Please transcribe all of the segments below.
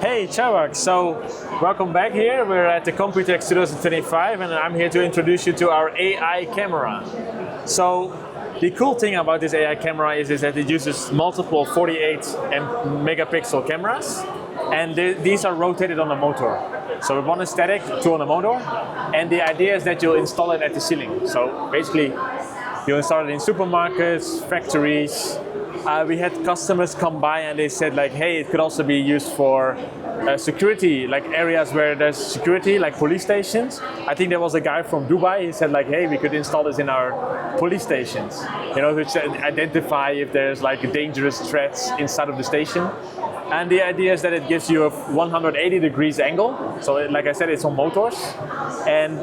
Hey Chawak, so welcome back here. We're at the Computex 2025 and I'm here to introduce you to our AI camera. So the cool thing about this AI camera is that it uses multiple 48 megapixel cameras and these are rotated on a motor. So one is static, two on a motor, and the idea is that you'll install it at the ceiling. So basically you install it in supermarkets, factories. We had customers come by and they said like, hey, it could also be used for security, like areas where there's security, like police stations. I think there was a guy from Dubai, he said like, hey, we could install this in our police stations, you know, to identify if there's like dangerous threats inside of the station. And the idea is that it gives you a 180 degrees angle. So like I said, it's on motors. And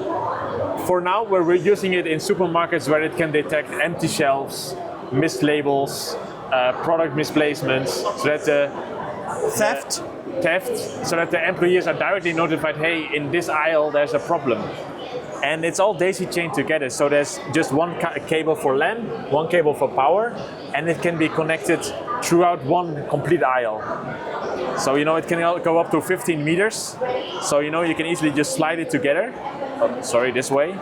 for now, we're using it in supermarkets where it can detect empty shelves, missed labels, product misplacements, so that the theft, so that the employees are directly notified, hey, in this aisle there's a problem. And it's all daisy chained together, so there's just one cable for LAN, one cable for power, and it can be connected throughout one complete aisle. So you know, it can go up to 15 meters, so you know, you can easily just slide it together. Oh, sorry, this way.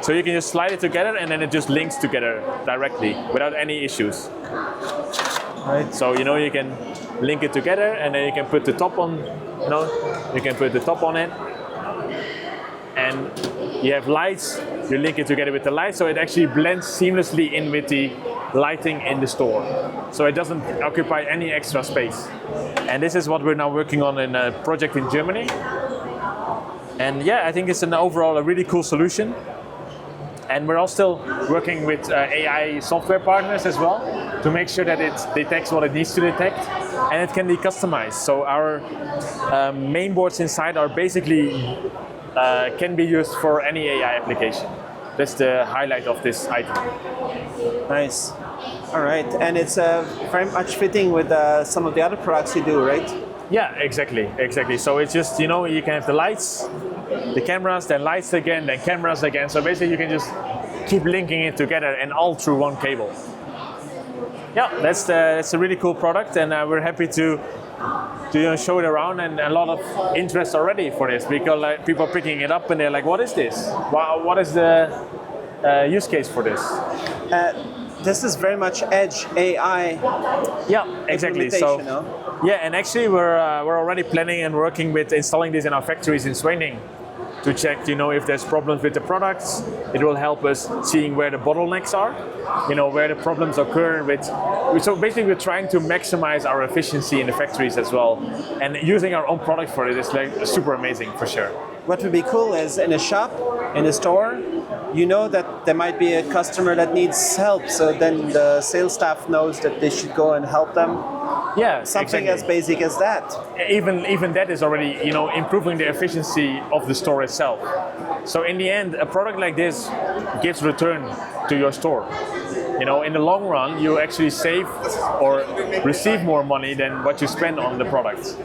So you can just slide it together and then it just links together directly without any issues. right? So you know, you can link it together and then you can put the top on, you know, you can put the top on it. And you have lights, you link it together with the lights, so it actually blends seamlessly in with the lighting in the store. So it doesn't occupy any extra space. And this is what we're now working on in a project in Germany. And yeah, I think it's overall a really cool solution. And we're all still working with AI software partners as well to make sure that it detects what it needs to detect and it can be customized. So our main boards inside are basically can be used for any AI application. That's the highlight of this item. Nice. All right, and it's very much fitting with some of the other products you do, right? Yeah, exactly. So it's just, you know, you can have the lights, the cameras, then lights again, then cameras again. So basically you can just keep linking it together and all through one cable. Yeah, that's a really cool product, and we're happy to show it around, and a lot of interest already for this, because like, people are picking it up and they're like, what is this? What is the use case for this? This is very much edge AI. Yeah, exactly. So, yeah, and actually we're already planning and working with installing this in our factories in Strien to check, you know, if there's problems with the products. It will help us seeing where the bottlenecks are, you know, where the problems occur with. So basically we're trying to maximize our efficiency in the factories as well, and using our own product for it is like super amazing for sure. What would be cool is in a shop, in a store, you know that there might be a customer that needs help, so then the sales staff knows that they should go and help them. Yeah, something exactly. as basic as that. Even that is already, you know, improving the efficiency of the store itself. So in the end, a product like this gives return to your store. You know, in the long run, you actually save or receive more money than what you spend on the product.